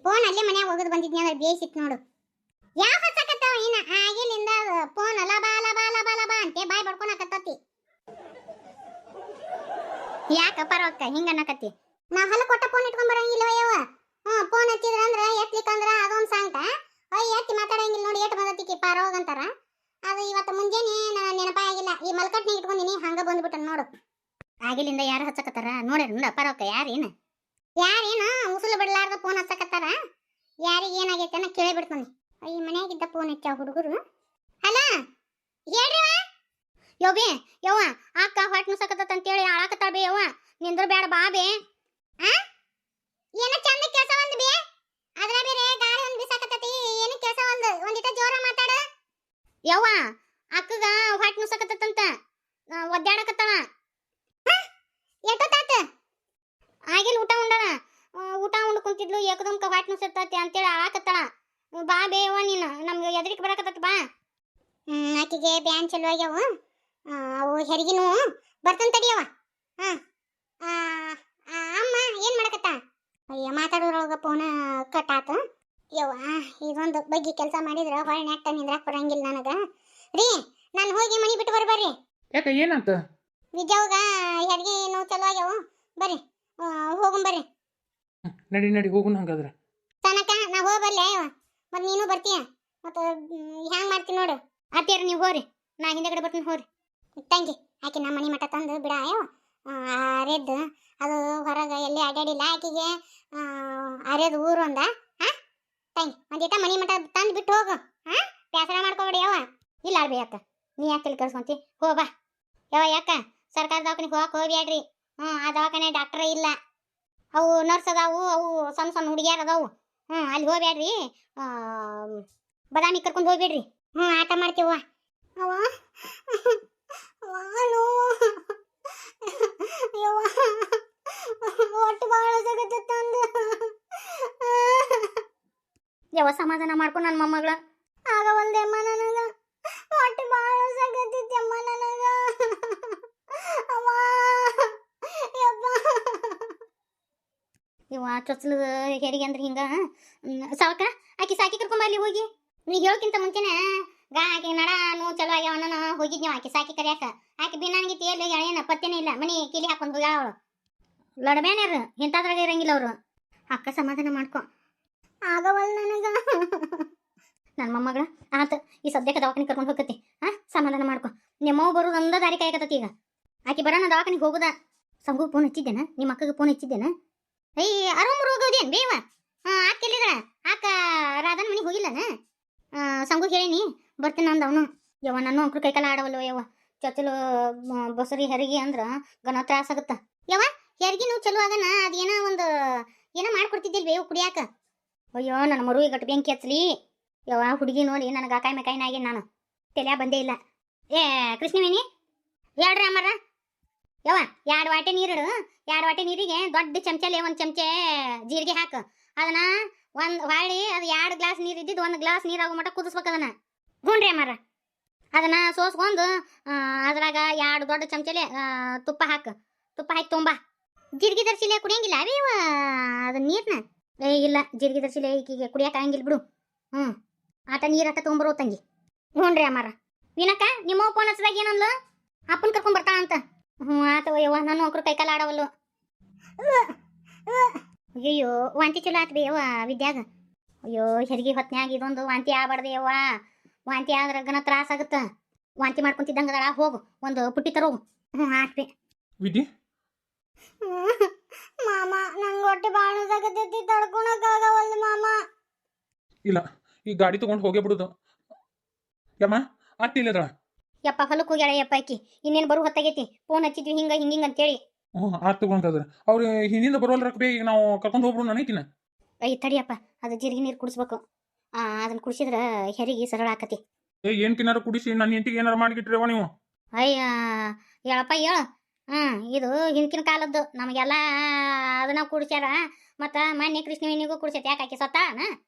Phone ಅಲ್ಲೇ ಮನ್ಯಾಗ ಹೋಗದ್ ಬಂದಿದ್ನಿ ಅಂದ್ರೆ ಬೇಯಿಸಿತ್ ನೋಡು. ಯಾವ ಹಚ್ಚಕತ್ತಾವ ಇನ್ನ ಆಗಿಲಿಂದ ಫೋನ್ ಲಬಾ ಲಬಾ ಲಬಾ ಲಬಾ ಅಂತ ಬಾಯ್ ಬಡ್ಕೊಳಕತ್ತತಿ. ಯಾಕ ಪರವಕ್ಕ ಹಿಂಗ ಅನ್ನಕತ್ತಿ? ನಾ ಹೊಲ ಕೊಟ್ಟ ಫೋನ್ ಇಟ್ಕೊಂಡ್ ಬರಂಗಿಲ್ವ ಯವ್ವ? ಫೋನ್ ಹಚ್ಚಿದ್ರ ಅಂದ್ರ ಎತ್ಲಿಕ್ಕಂದ್ರ ಅದೊಂದ್ ಸಾಂಟ. ಎತ್ತಿ ಮಾತಾಡಂಗಿಲ್ಲ ನೋಡಿ, ಏಟ್ ಬಂದತಿಕಿ ಪಾರೋಗ್ ಅಂತಾರ. ಅದು ಇವತ್ತು ಮುಂಜಾನೆ ನನ್ನ ನೆನಪಾಗಿಲ್ಲ, ಈ ಮಲ್ಕಟ್ನಾಗ ಇಟ್ಕೊಂಡಿನಿ, ಹಂಗ ಬಂದ್ಬಿಟ್ಟ ನೋಡು. ಆಗಿಲಿಂದ ಯಾರು ಹಚ್ಚಕತ್ತಾರ ನೋಡ್ಯಾರ ಪರವಕ್ಕ? ಯಾರೇನು ಉಸುಲು ಬಿಡ್ಲಾರ್ದ ಫೋನ್ ಹಚ್ಚಕತ್ತಾರ. ಯಾರಿಗೆ ಏನಾಗೈತೆ ಅನ್ನ ಕೇಳಿ ಬಿಡ್ತಾನೆ. ಈ ಮನ್ಯಾಗಿದ್ದ ಫೋನ್ ಹಚ್ಚ ಹುಡುಗರು. ಹಲೋ ಹೇಳ್ರಿ ಯವ್ವ, ಅಕ್ಕ ಹೊಟ್ಟೆ ನುಸಕತ್ತ ಅಂತೇಳಿ ಆಳಾಕತ್ತಾಳ ಬೇ ಯವ್ವ. ನಿಂದ್ರ ಬೇಡ ಬಾ ಬೇ. ಏನ ಚಂದ ಕೆಲಸವಲ್ದು ಬೇ, ಅದ್ರ ಬೇರೆ ಗಾಳಿ ಒಂದು ಬಿಸಾಕತ್ತತಿ, ಏನು ಕೆಲಸವಲ್ದು. ಒಂದಿಟ ಜೋರ ಮಾತಾಡ ಯವ್ವ. ಅಕ್ಕಗ ಹೊಟ್ಟೆ ನುಸಕತ್ತಂತ ಒದ್ದಾಡಕತ್ತಾಳ. ಎಷ್ಟೊತ್ತಾತ? ಆಗಿಲ್ಲ, ಊಟ ಉಂಡಾಳ. ಊಟ ಉಂಡು ಕುಂತಿದ್ಲು, ಏಕದಮ್ಕ ಹೊಟ್ಟೆ ನುಸತ್ತತಿ ಅಂತೇಳಿ ಆಳಾಕತ್ತಾಳ. ಬಾ ಬೇ ಯವ್ವ, ನೀನು ನಮ್ಗೆ ಎದರಿಕೆ ಬರಾಕತ್ತತಿ ಬಾ. ಆಕಿಗೆ ಬ್ಯಾನ್ ಚಲೋ ಆಗ್ಯಾವ, ಅವು ಹೆರಿಗಿನೂ ಬರ್ತಂತ ತಡಿಯವ. ಅಮ್ಮ ಏನ್ ಮಾಡಕತ್ತ? ಅಯ್ಯ ಮಾತಾಡೋದ್ರೊಳಗ ಫೋನ್ ಕಟ್ ಆತ ಯವ್ವ. ಇದೊಂದು ಬಗ್ಗೆ ಕೆಲಸ ಮಾಡಿದ್ರ ಹೊಳೆ ನೆಟ್ಟ ನಿಂದ್ರಾಕ್ ಬರಂಗಿಲ್ಲ ನನಗ ರೀ. ನಾನು ಹೋಗಿ ಮನಿ ಬಿಟ್ಟು ಬರ್ಬರ್ರಿ. ಯಾಕೆ ಏನಾತ? ವಿದ್ಯಾವ್ಗ ಹೆರಿಗೆ ನೋವು ಚಲೋ ಆಗ್ಯಾವ, ಬರ್ರಿ ಹೋಗುಂ ಬರ್ರಿ. ನಡಿ ಹೋಗುನ್ ಹಂಗಾದ್ರೆ. ತನಕ ನಾ ಹೋಗಿ ಬರ್ಲಿ ಯವ್ವ, ಮತ್ತೆ ನೀನು ಬರ್ತೀಯ, ಮತ್ತೆ ಹ್ಯಾಂಗ ಮಾಡ್ತೀನಿ ನೋಡು. ಅತ್ತಿಯರ್ ನೀವು ಹೋರಿ, ನಾ ಹಿಂದೆಗಡೆ ಬರ್ತೀನಿ ಹೋರಿ. ತಂಗಿ ಆಕೆ ನಮ್ಮ ಮನೆ ಮಠ ತಂದು ಬಿಡ ಯವ್ವ. ಅರೆದ್ದು ಅದು ಹೊರಗೆ ಎಲ್ಲಿ ಅಡ್ಡಾಡಿಲ್ಲ ಆಕೆಗೆ. ಅರೆದು ಊರು ಅಂದ. ತಂಗಿ ಒಂದಿಟ ಮನೆ ಮಠ ತಂದು ಬಿಟ್ಟು ಹೋಗು. ಬೇಸರ ಮಾಡ್ಕೊಬೇಡಿ ಯವ್ವ. ಇಲ್ಲ ಅಳ್ಬಿ ಅಕ್ಕ, ನೀ ಯಾಕೆ ತಲೆ ಕೆಡಿಸ್ಕೊಂತಿ? ಹೋ ಬಾ ಯವ್ವ. ಯಾಕ ಸರ್ಕಾರ ದವಾಖಾನೆಗೆ ಹೋಗಕ್ಕೆ ಹೋಗ್ಬ್ಯಾಡ್ರಿ. ಆ ದವಾಖಾನೆ ಡಾಕ್ಟರ್ ಇಲ್ಲ, ಅವು ನರ್ಸ್ ಅದಾವು, ಅವು ಸಣ್ಣ ಸಣ್ಣ ಹುಡುಗಿಯಾರ ಅದಾವು. ಅಲ್ಲಿ ಹೋಗ್ಬ್ಯಾಡ್ರಿ, ಬದಾಮಿ ಕರ್ಕೊಂಡು ಹೋಗ್ಬೇಡ್ರಿ. ಆಟ ಮಾಡ್ತೀವ ಅವ. ಒಟ್ಟು ಭಾಳ ಜಗತ್ತಂದು ಯವ್ವ, ಸಮಾಧಾನ ಮಾಡ್ಕೊಂಡು ನನ್ನ ಮೊಮ್ಮಗಳ ಆಗವಲ್ದೆಮ್ಮ ನನಗ. ಒಟ್ಟು ಭಾಳ ಜಗತ್ತಿದ್ದೆಮ್ಮ ನನಗ. ಅವ್ವ ಯಪ್ಪ ಇವ ಚೊಚ್ಚಲು ಹೆರಿಗೆ ಅಂದ್ರೆ ಹಿಂಗ ಸಾಕ. ಆಕಿ ಸಾಕಿ ಕರ್ಕೊಂಬಲ್ಲಿ ಹೋಗಿ. ನೀ ಹೇಳೋಕ್ಕಿಂತ ಮುಂಚೆನೆ ಆಕೆ ನಡ ನೋವು ಚಲೋ ಆಗ್ಯಾವ ನಾನು ಹೋಗಿದ್ನೇವ ಆಕೆ ಸಾಕಿ ಕರಿಯಾಕ. ಆಕೆ ಬಿನ್ನಾನಿಗೆ ತೇಲಿ ಎಳೆಯನ ಪತ್ತೇನೇ ಇಲ್ಲ, ಮನಿ ಕಿಲಿ ಹಾಕೊಂಡು ಹೋಗ್ಯಾಳ ಅವಳು. ಲಡಬ್ಯಾನ್ಯಾರ ಇಂಥದ್ರಾಗ ಇರಂಗಿಲ್ಲ ಅವರು. ಅಕ್ಕ ಸಮಾಧಾನ ಮಾಡ್ಕೊ. ಆಗವಲ್ ನನಗ ನನ್ನ ಮೊಮ್ಮಗಳ. ಆತ ಈ ಸದ್ಯಕ್ಕೆ ದವಾಖಾನೆ ಕರ್ಕೊಂಡು ಹೋಗತಿ. ಸಮಾಧಾನ ಮಾಡ್ಕೊ. ನಿಮ್ಮವ್ ಬರೋದು ಒಂದ ದಾರಿ ಕಾಯಕತ್ತತಿ ಈಗ. ಆಕೆ ಬರೋಣ ದವಾಖಾನಿಗೆ ಹೋಗುದ. ಸಂಗು ಫೋನ್ ಹಚ್ಚಿದ್ದೇನ? ನಿಮ್ಮ ಅಕ್ಕಗೆ ಫೋನ್ ಹಚ್ಚಿದ್ದೇನ? ಅರುಮ್ ಹೋಗೋದೇನು ಬೇವ? ಆಕೆಲ್ಲಿದ್ರ? ಆಕ ರಾಧನ್ ಮನೆಗೆ ಹೋಗಿಲ್ಲನ? ಸಂಗು ಹೇಳೀನಿ ಬರ್ತೀನಿ ಅಂದ ಅವನು. ಯವ್ವ ನಾನು ಅಂಕರು ಕೈಕಾಲ ಆಡವಲ್ವ ಯವ್ವ. ಚೊಚ್ಚಲು ಬಸರಿ ಹೆರಿಗೆ ಅಂದ್ರ ಗನ ತ್ರಾಸ ಆಗುತ್ತ ಯವ್ವ. ಹೆರಿಗೆ ನೀವು ಚಲೋ ಆಗನ ಅದೇನೋ ಒಂದು ಏನೋ ಮಾಡ್ಕೊಡ್ತಿದ್ದಿಲ್ ಬೇವು ಕುಡಿಯಾಕ. ಅಯ್ಯೋ ನನ್ನ ಮರುವಿಗೆ ಗಟ್ಟು ಬೆಂಕಿ ಹಚ್ಚಲಿ ಯವ್ವ. ಹುಡುಗಿ ನೋಡಿ ನನಗೆ ಅಕಾಯಿ ಮೆಕಾಯಿನಾಗೇನು, ನಾನು ತಲೆಯ ಬಂದೇ ಇಲ್ಲ. ಕೃಷ್ಣವೇಣಿ ಹೇಳ್ರಿ ಅಮ್ಮರ ಯವ್ವ, 2 ವಾಟೆ ನೀರಿಡು. 2 ವಾಟೆ ನೀರಿಗೆ ದೊಡ್ಡ ಚಮಚಲ್ಲಿ 1 ಚಮಚೆ ಜೀರಿಗೆ ಹಾಕು. ಅದನ್ನ ಒಂದು ಹೊಳ್ಳಿ ಅದು 2 ಗ್ಲಾಸ್ ನೀರು ಇದ್ದಿದ್ದು 1 ಗ್ಲಾಸ್ ನೀರು ಆಗೋ ಮಟ್ಟ ಕುದಿಸ್ಬೇಕು ಅದನ್ನ. ಹ್ಞೂನ್ರಿ ಅಮ್ಮರ. ಅದನ್ನ ಸೋಸ್ಕೊಂಡು ಅದ್ರಾಗ 2 ದೊಡ್ಡ ಚಮಚಲೆ ತುಪ್ಪ ಹಾಕಿ ತೊಂಬ. ಜೀರಿಗೆ ದರ್ಸಿಲೆ ಕುಡಿಯಂಗಿಲ್ಲ ಅವೇವ ಅದು ನೀರ್ನ? ಇಲ್ಲ ಜೀರಿಗೆ ದರ್ಸಿಲೆ ಈಕಿಗೆ ಕುಡಿಯಕ್ಕೆ ಆಗಂಗಿಲ್ಲ ಬಿಡು. ಆಟ ನೀರಾಟ ತೊಗೊಂಬರೋ ತಂಗಿ. ಹ್ಞೂನ್ರಿ ಅಮ್ಮಾರ. ವಿನಕ್ಕ ನಿಮ್ಮ ಫೋನ್ ಹಚ್ಚದಾಗ ಏನಂದ್ಲು? ಅಪ್ಪನ ಕರ್ಕೊಂಡ್ ಬರ್ತಾ ಅಂತ. ಆತ ಯವ್ವ, ನಾನು ಒಕ್ರು ಕೈಕಾಲ ಆಡವಲ್ಲು. ಅಯ್ಯೋ ವಾಂತಿ ಚಲೋ ಆತ್ರಿ ಯವ್ವ ವಿದ್ಯಾಗ. ಅಯ್ಯೋ ಹೆರಿಗೆ ಹೊತ್ನ್ಯಾಗ ಇದೊಂದು ವಾಂತಿ ಆಗ್ಬಾರ್ದು ಯವ್ವ. ವಾಂತಿ ಆದ್ರೆ ಗನ ತ್ರಾಸ ಆಗುತ್ತ. ವಾಂತಿ ಮಾಡ್ಕೊಂತಿದ್ದಂಗದಳ. ಹೋಗು ಒಂದು ಪುಟ್ಟಿ ತರೋಗು. ಆತ್ರಿ ವಿಧಿ. ಮಾಮ ನಂಗೆ ಹೊಟ್ಟೆ ಭಾಳ ಸಾಕತೈತಿ, ತಡ್ಕೊಳಕ್ಕಾಗವಲ್ದು ಮಾಮ. ಇಲ್ಲ ಈ ಗಾಡಿ ತಗೊಂಡು ಹೋಗೇ ಬಿಡುದು. ಯಮ್ಮ ಅತ್ತಿಲ್ಲದ ಯಪ್ಪ ಹೊಲಕ್ಕೆ ಹೋಗ್ಯಾಳ ಯಪ್ಪ ಆಕಿ. ಇನ್ನೇನು ಬರು ಹೊತ್ತಾಗೈತಿ. ಫೋನ್ ಹಚ್ಚಿದ್ವಿ ಹಿಂಗ ಅಂತೇಳಿ. ಆತ್ ತಗೊಂಡ್ರೆ ಅವ್ರು ಹಿಂದಿಂದ ಬರೋಲ್ರಕ್ ಬೇ. ಈಗ ನಾವು ಕರ್ಕೊಂಡು ಹೋಗ್ಬಿಡು ನನೈತಿನ. ತಡಿಯಪ್ಪ, ಅದು ಜೀರಿಗೆ ನೀರು ಕುಡಿಸ್ಬೇಕು. ಅದನ್ನ ಕುಡಿಸಿದ್ರೆ ಹೆರಿಗೆ ಸರಳ ಆಕತಿ. ಏನ್ಕಿನಾರು ಕುಡಿಸಿ ನನ್ನ ಹೆಂಡತಿಗೆ ಏನಾರು ಮಾಡಿಗಿಟ್ರಿವ ನೀವು? ಅಯ್ಯ ಹೇಳಪ್ಪ ಹೇಳು. ಇದು ಹಿಂದಿನ ಕಾಲದ್ದು ನಮಗೆಲ್ಲ ಅದನ್ನ ಕುಡಿಸ್ಯಾರ. ಮತ್ತು ಮೊನ್ನೆ ಕೃಷ್ಣವೇಣಿಗೂ ಕುಡಿಸೈತೆ. ಯಾಕೆ ಆಕಿ ಸತ್ತಾನ?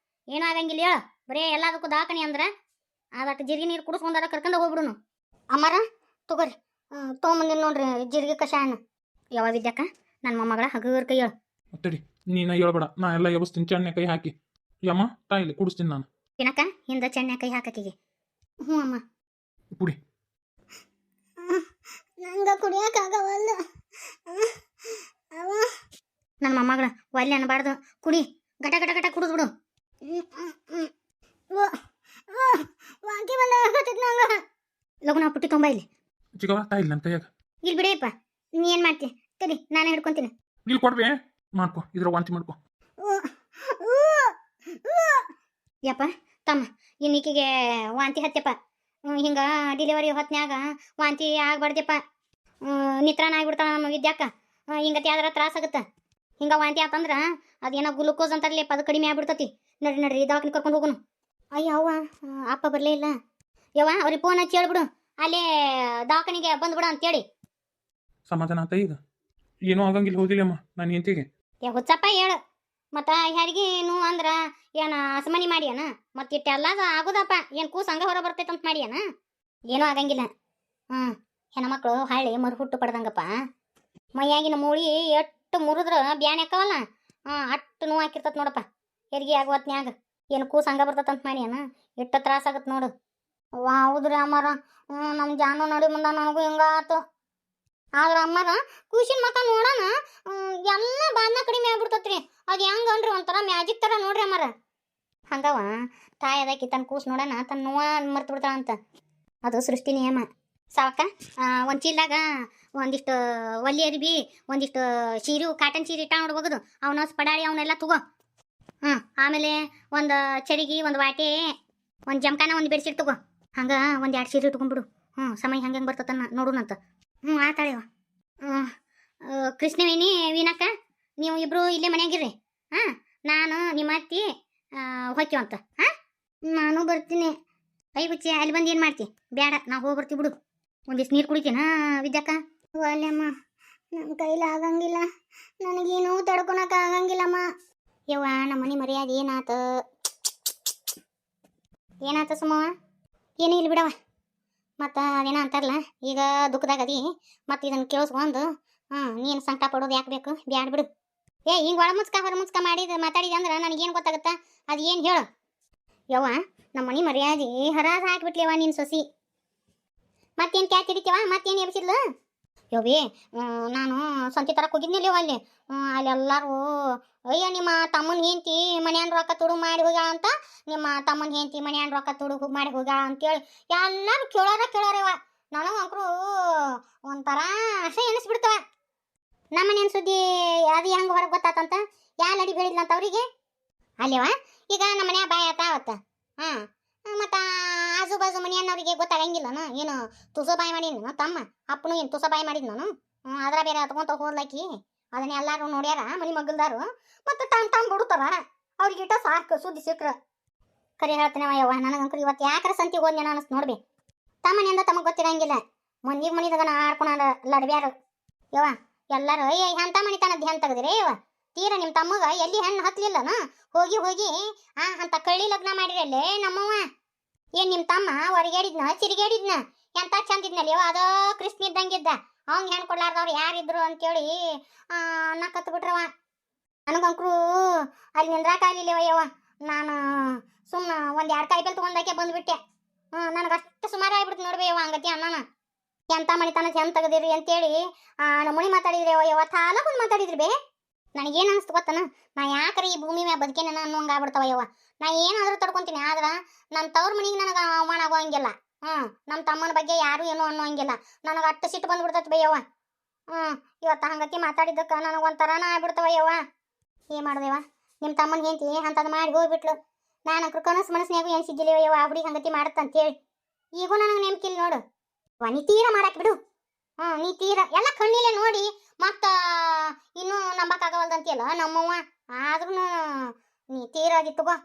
ಏನೂ ಆಗಂಗಿಲ್ಲ ಹೇಳು. ಬರೀ ಎಲ್ಲದಕ್ಕೂ ದವಾಖಾನೆ ಅಂದ್ರೆ ಅದಕ್ಕೆ ಜೀರಿಗೆ ನೀರು ಕುಡಿಸ್ಕೊಂಡಾರ ಕರ್ಕೊಂಡು ಹೋಗ್ಬಿಡುನು. ಅಮ್ಮಾರ ತಗೋರಿ, ತೊಗೊಂಬಂದಿನಿ ನೋಡ್ರಿ ಜೀರಿಗೆ ಕಷಾಯನ. ಯಾವ ವಿದ್ಯಾಕ ನನ್ನ ಮೊಮ್ಮಗಳ ಹಗರ್ ಕೈ ಹೇಳು. ನೀನ ಹೇಳ್ಬೇಡ, ನಾ ಎಲ್ಲ ಎಬ್ಸ್ತೀನಿ ಚೆನ್ನೆ ಕೈ ಹಾಕಿ. ಯಮ್ಮ ತಾಯಿಲಿ ಕುಡಿಸ್ತೀನಿ ನಾನು. ಏನಕ್ಕ ಹಿಂದ ಚೆನ್ನ ಕೈ ಹಾಕಕಿಗೆ. ಹ್ಞೂ ಅಮ್ಮ. ಕುಡಿ. ನಂಗೆ ಕುಡಿಯೋಕ್ಕಾಗವಲ್ಲ. ನನ್ನ ಮೊಮ್ಮಗಳ ಒಲ್ಲೆ ಅನ್ನಬಾರ್ದು, ಕುಡಿ, ಗಟ ಗಟ ಗಟ ಕುಡಿದು ಬಿಡು. ವಾಂತಿ ಬಂದ ನಂಗೆ. ಲಗುನ ಪುಟ್ಟಿ ತೊಂಬ ಇಲ್ಲಿ. ಚಿಕ್ಕವ ತಾಯಿಲ್ಲ ನನ್ನ ಕೈಯಾಗ. ಇಲ್ಲಿ ಬಿಡಿಯಪ್ಪ, ನೀ ಏನು ಮಾಡ್ತಿ ತಡಿ, ನಾನೇ ಹಿಡ್ಕೊಂತೀನಿ. ಇಲ್ಲಿ ಕೊಡ್ಬೇ, ಮಾಡ್ಕೊ, ಇದ್ರ ವಾಂತಿ ಮಾಡ್ಕೊ. ಯಪ್ಪ ತಮ್ಮ, ಇನ್ನೀಕಿಗೆ ವಾಂತಿ ಹತ್ಯಪ್ಪ. ಹಿಂಗೆ ಡಿಲಿವರಿ ಹೊತ್ನ್ಯಾಗ ವಾಂತಿ ಆಗ್ಬಾರ್ದಪ್ಪ. ನಿತ್ರಾನ ಆಗ್ಬಿಡ್ತಾಳ ನಮ್ಮ ವಿದ್ಯಾಕ. ಹಿಂಗತಿ ಆದ್ರೆ ತ್ರಾಸ ಆಗುತ್ತೆ. ಹಿಂಗೆ ವಾಂತಿ ಆತಂದ್ರೆ ಅದೇನೋ ಗ್ಲುಕೋಸ್ ಅಂತಾರಲಿಪ್ಪ, ಅದು ಕಡಿಮೆ ಆಗ್ಬಿಡ್ತತಿ. ನಡ್ರಿ ದವಾಖಾನೆ ಕರ್ಕೊಂಡು ಹೋಗೋನು. ಅಯ್ಯ ಅವ್ವ, ಅಪ್ಪ ಬರಲೇ ಇಲ್ಲ. ಯವ್ವ ಅವ್ರಿಗೆ ಫೋನ್ ಹಚ್ಚಿ ಹೇಳ್ಬಿಡು, ಅಲ್ಲೇ ದವಾಖಾನಿಗೆ ಬಂದ್ಬಿಡು ಅಂತೇಳಿ. ಸಮಾಧಾನ ಆತ ಈಗ? ಏನೂ ಆಗಂಗಿಲ್ಲ, ಹೋಗಿಲ್ಲಮ್ಮ ನಾನು ಎಂತಿಗೆ. ಹುಚ್ಚಪ್ಪ ಹೇಳು ಮತ್ತು ಯಾರಿಗೇನು ಅಂದ್ರೆ ಏನು ಅಸಮನಿ ಮಾಡ್ಯಾನ? ಮತ್ತು ಇಟ್ಟೆಲ್ಲ ಆಗೋದಪ್ಪ, ಏನು ಕೂಸು ಹಂಗೆ ಹೊರ ಬರ್ತೈತೆ ಅಂತ ಮಾಡ್ಯಾನ? ಏನೂ ಆಗಂಗಿಲ್ಲ. ಹೆಣ್ಮಕ್ಳು ಹಳ್ಳಿ ಮರುಹುಟ್ಟು ಪಡ್ದಂಗಪ್ಪ. ಮೈಯಾಗಿನ ಮೂಳಿ ಎಷ್ಟು ಮುರಿದ್ರೆ ಬ್ಯಾನೆ ಅಕ್ಕವಲ್ಲ, ಅಷ್ಟು ನೋವು ಹಾಕಿರ್ತತ್ ನೋಡಪ್ಪ. ಹೆರಿಗೆ ಆಗುವತ್ನ್ಯಾಗ ಏನು ಕೂಸು ಹಂಗೆ ಬರ್ತೈತೆ ಮಾಡ್ಯಾನ? ಎಷ್ಟು ತ್ರಾಸ ಆಗತ್ತೆ ನೋಡು. ವಾ ಹೌದ್ರಿ ಅಮ್ಮಾರ, ನಮ್ಮ ಜಾನು ನಡಿ ಮುಂದೆ ನನಗೂ ಹಿಂಗಾತು. ಆದ್ರೆ ಅಮ್ಮಾರ ಖುಷಿನ ಮಕ್ಕ ನೋಡೋಣ ಎಲ್ಲ ಬಾದ್ನ ಕಡಿಮೆ ಆಗ್ಬಿಡ್ತತ್ರಿ. ಅದು ಹೆಂಗನ್ರಿ ಒಂಥರ ಮ್ಯಾಜಿಕ್ ಥರ ನೋಡ್ರಿ ಅಮ್ಮಾರ. ಹಂಗವ ತಾಯಿ ಅದಕ್ಕೆ ತನ್ನ ಕೂಸು ನೋಡೋಣ ತನ್ನ ನೋವ ಮರ್ತು ಬಿಡ್ತಾಳಂತ. ಅದು ಸೃಷ್ಟಿ ನಿಯಮ. ಸಾವಕ್ಕ ಒಂದು ಚೀಲ್ದಾಗ ಒಂದಿಷ್ಟು ಒಲ್ಲಿ ಅರಿಬಿ, ಒಂದಿಷ್ಟು ಸೀರೆ, ಕಾಟನ್ ಸೀರೆ ಇಟ್ಟ ನೋಡ್ಬೋದು. ಅವನ ಪಡಾಳಿ ಅವನ್ನೆಲ್ಲ ತಗೋ. ಆಮೇಲೆ ಒಂದು ಚರಿಗೆ, ಒಂದು ವಾಟೆ, ಒಂದು ಜಮಖಾನ, ಒಂದು ಬೆಡ್ಶೀಟ್ ತಗೋ. ಹಂಗೆ ಒಂದು 2 ಸೀರೆ ಇಟ್ಕೊಂಡ್ಬಿಡು. ಸಮಯ ಹಂಗೆ ಬರ್ತತನ್ನ ನೋಡೋಣಂತ. ಆತಾಳೆವ. ಕೃಷ್ಣವೇಣಿ, ವೀನಕ್ಕ, ನೀವು ಇಬ್ಬರು ಇಲ್ಲೇ ಮನೆಯಾಗಿರ್ರಿ. ನಾನು ನಿಮ್ಮ ಅತ್ತಿ ಹೊಕ್ಕಿವಂತ. ನಾನು ಬರ್ತೀನಿ. ಕೈ ಬುಚ್ಚಿ ಅಲ್ಲಿ ಬಂದು ಏನು ಮಾಡ್ತಿ? ಬೇಡ, ನಾವು ಹೋಗಿ ಬರ್ತೀವಿ ಬಿಡು. ಒಂದಿಷ್ಟು ನೀರು ಕುಡಿತೀನ ವಿದ್ಯಾಕ್ಕ? ಅಲ್ಲಮ್ಮ, ನನ್ನ ಕೈಲಿ ಆಗಂಗಿಲ್ಲ, ನನಗೇನು ತಡ್ಕೊಳಕ್ಕೆ ಆಗಂಗಿಲ್ಲಮ್ಮ. ಯವ್ವ ನಮ್ಮ ಮನೆ ಮರ್ಯಾದೆ ಏನಾತ? ಏನಾತ ಸುಮ್ಮವ? ಏನೂ ಇಲ್ಲ ಬಿಡವ. ಮತ್ತು ಅದೇನೋ ಅಂತಾರಲ್ಲ, ಈಗ ದುಃಖದಾಗದಿ ಮತ್ತು ಇದನ್ನು ಕೇಳಿಸ್ಕೊಂಡು ನೀನು ಸಂಕಟ ಪಡೋದು ಯಾಕೆ ಬೇಕು? ಬ್ಯಾಡ ಬಿಡು. ಹಿಂಗೆ ಒಳ ಮುಚ್ಕ ಹೊರ ಮುಚ್ಕ ಮಾತಾಡಿದೆ ಅಂದ್ರೆ ನನಗೇನು ಗೊತ್ತಾಗುತ್ತಾ? ಅದು ಏನು ಹೇಳು ಯವ್ವ. ನಮ್ಮ ಮನೆ ಮರ್ಯಾದೆ ಹರಾಜು ಹಾಕಿಬಿಟ್ಲಿಯವ ನಿನ್ನ ಸೊಸಿ. ಮತ್ತೇನು ಕ್ಯಾಚ್ ಹಿಡಿತೀವ? ಮತ್ತೇನು ಎಬ್ಸಿದ್ಲು? ಯವ್ವೇ, ನಾನು ಸಂತಿ ತರಕ್ಕೆ ಹೋಗಿದ್ನಿಲ್ಲವ ಅಲ್ಲಿ. ಅಲ್ಲೆಲ್ಲರೂ ಅಯ್ಯ ನಿಮ್ಮ ತಮ್ಮನ ಹೆಂಡತಿ ಮನ್ಯಾನ ರೊಕ್ಕ ತುಡು ಮಾಡಿ ಹೋಗ್ಯಾಳ ಅಂತ, ನಿಮ್ಮ ತಮ್ಮನ ಹೆಂಡತಿ ಮನ್ಯಾನ ರೊಕ್ಕ ತುಡು ಮಾಡಿ ಹೋಗ್ಯಾಳ ಅಂತೇಳಿ ಎಲ್ಲರೂ ಕೇಳೋರವ. ನನಗಂಕರು ಒಂಥರ ಆಸೆ ಎನಿಸ್ಬಿಡ್ತವ. ನಮ್ಮ ಮನೇನ ಸುದ್ದಿ ಅದು ಹೆಂಗೆ ಹೊರಗೆ ಗೊತ್ತಾತಂತ? ಯಾರು ಅಡಿ ಹೇಳಿದ್ಲಂತ ಅವರಿಗೆ? ಅಲ್ಲೇವ ಈಗ ನಮ್ಮ ಮನ್ಯಾಗ ಬಾಯಿ ಆತ ಅವತ್ತ. ಮತ್ತು ಆಜು ಬಾಜು ಮನೆಯನ್ನವ್ರಿಗೆ ಗೊತ್ತಾಗಂಗಿಲ್ಲನ? ಏನು ತುಸು ಬಾಯಿ ಮಾಡಿದ್ನ ತಮ್ಮ? ಅಪ್ಪನು ಏನು ತುಸ ಬಾಯಿ ಮಾಡಿದ್ ನಾನು? ಅದ್ರ ಬೇರೆ ಹತ್ಕೊಂತ ಹೋದ್ಲಾಕಿ. ಅದನ್ನ ಎಲ್ಲರೂ ನೋಡ್ಯಾರ ಮನೆ ಮಗಲ್ದಾರು. ಮತ್ತು ತಮ್ಮ ಬಿಡ್ತಾರ ಅವ್ರಿಗೆ ಇಟ್ಟ ಸಾಕು ಸುದ್ದಿ ಸಿಕ್ಕ್ರ. ಕರೆ ಹೇಳ್ತೇನವ ಯವ್ವ, ನನಗಂಕರು ಇವತ್ತು ಯಾಕ್ರ ಸಂತಿಗೆ ಹೋದ್ನೇನೋ ಅನಿಸ್ತು ನೋಡ್ಬಿ. ತಮ್ಮನಿಂದ ತಮಗೆ ಗೊತ್ತಿರಂಗಿಲ್ಲ. ಮಂದಿಗೆ ಮನಿದಾಗ ಆಡ್ಕೊಂಡ ಲಡ್ಬ್ಯಾರು ಯವ್ವ. ಎಲ್ಲರೂ ಅಯ್ಯ ಎಂಥ ಮನಿತನದ್ದು ಹೆಣ್ಣು ತೆಗ್ದಿರೇ ಯವ್ವ? ತೀರ ನಿಮ್ಮ ತಮ್ಮಗ ಎಲ್ಲಿ ಹೆಣ್ಣು ಹತ್ಲಿಲ್ಲನ? ಹೋಗಿ ಅಂತ ಕಳ್ಳಿ ಲಗ್ನ ಮಾಡಿರಲ್ಲೇ ನಮ್ಮವ್ವ. ಏನು ನಿಮ್ಮ ತಮ್ಮ ಹೊರಗೇಡಿದ್ನ ಸಿರಿಗೇಡಿದ್ನ? ಎಂಥ ಚಂದ ಇದ್ನಲ್ಲಿ ಯವ್ವ, ಅದೋ ಕೃಷ್ಣ ಇದ್ದಂಗಿದ್ದ. ಅವಂಗೆ ಹೆಣ್ಣು ಕೊಡ್ಲಾರ್ದವ್ರು ಯಾರಿದ್ರು ಅಂತೇಳಿ ನಾ ಕತ್ತು ಬಿಟ್ರವ. ನನಗಂಕರು ಅಲ್ಲಿ ನಿಂದ್ರಾಕಾಗಲಿಲ್ಲವ ಯವ್ವ. ನಾನು ಸುಮ್ಮನೆ ಒಂದು 2 ಕಾಯಿಪಲ್ಲೆ ತೊಗೊಂಡಾಕೆ ಬಂದುಬಿಟ್ಟೆ. ನನಗೆ ಅಷ್ಟು ಸುಮಾರು ಆಗ್ಬಿಡ್ತು ನೋಡ್ಬೇ ಯವ್ವ. ಹಂಗತಿ ಅಣ್ಣನ ಎಂಥ ಮನಿತನ ಹೆಣ್ಣು ತೆಗ್ದಿರಿ ಅಂತೇಳಿ ನಮ್ಮನಿ ಮಾತಾಡಿದ್ರಿ ಯವ್ವ. ತಾಲೂಕು ಮಾತಾಡಿದ್ರಿ ಬೇ. ನನಗೇನು ಅನಿಸ್ತು ಗೊತ್ತನ? ನಾ ಯಾಕ್ರೆ ಈ ಭೂಮಿ ಮ್ಯಾಗ ಬದುಕೇನ ಅನ್ನೋಂಗೆ ಆಗ್ಬಿಡ್ತಾವ ಯವ್ವ. ನಾ ಏನಾದರೂ ತಡ್ಕೊತೀನಿ, ಆದ್ರೆ ನನ್ನ ತವ್ರ ಮನೆಗೆ ನನಗೆ ಅವಮಾನ ಆಗೋಂಗಿಲ್ಲ. ನಮ್ಮ ತಮ್ಮನ ಬಗ್ಗೆ ಯಾರು ಏನೂ ಅನ್ನೋಂಗಿಲ್ಲ. ನನಗೆ ಅಷ್ಟು ಸಿಟ್ಟು ಬಂದ್ಬಿಡ್ತೈತೆ ಬೇಯವ್ವ. ಇವತ್ತು ಹಂಗತಿ ಮಾತಾಡಿದ್ದಕ್ಕೆ ನನಗೆ ಒಂಥರನ ಆಗ್ಬಿಡ್ತಾವ ಯವ್ವ. ಏನು ಮಾಡಿದೆವ? ನಿಮ್ಮ ತಮ್ಮನ ಹೆಂಡತಿ ಅಂಥದ್ದು ಮಾಡಿ ಹೋಗ್ಬಿಟ್ಲು. ನಾನು ಕನಸು ಮನಸ್ಸಿನಾಗೂ ಎಣಿಸಿದ್ದಿಲ್ಲ ಯವ್ವ, ಹುಡುಗಿ ಹಂಗತಿ ಮಾಡುತ್ತಂತೇಳಿ. ಈಗೂ ನನಗೆ ನೆನಪಿಲ್ಲ ನೋಡು. ನೀ ತೀರ ಮಾಡಕ್ಕೆ ಬಿಡು. ನೀ ತೀರ ಎಲ್ಲ ಕಣ್ಣಿಲೆ ನೋಡಿ ಮತ್ತು ಇನ್ನೂ ನಂಬಕ್ಕಾಗವಲ್ದಂತಿಯಲ್ಲ ನಮ್ಮವ್ವ. ಆದ್ರೂ ನೀ ತೀರಾಗಿ ತಗೋ.